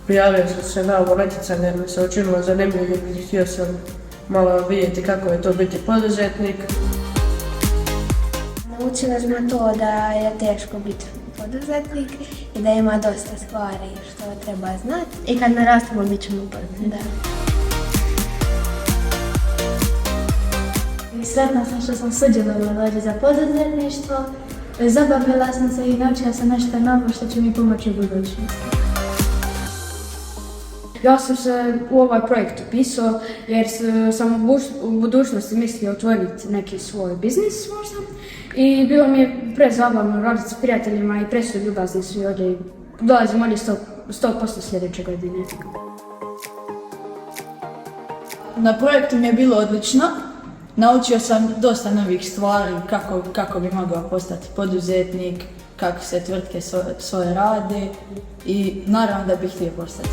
Prijavio sam se na ovo natjecanje jer mi se učinilo zanimljivo i htio sam malo vidjeti kako je to biti poduzetnik. Naučila sam to da je teško biti poduzetnik i da ima dosta stvari što treba znati. I kad narastemo bit ćemo poduzetnik. Sretna sam što sam sudjelovala za poduzetništvo, zabavila sam se i naučila sam nešto novo što će mi pomoći u budućnosti. Ja sam se u ovaj projekt upisao jer sam u budućnosti mislio otvoriti neki svoj biznis možda i bilo mi je prezabavno raditi s prijateljima i presu ljubazni svi ovdje. Dolazim ovdje 100% sljedeće godine. Na projektu mi je bilo odlično. Naučio sam dosta novih stvari kako bi mogao postati poduzetnik, kako se tvrtke svoje rade i naravno da bih htio postati.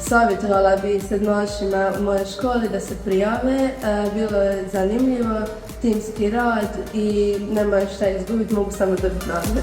Savjetovala bi sedmošima u mojoj školi da se prijave, bilo je zanimljivo, timski rad i nema šta izgubiti, mogu samo dobiti nagrade.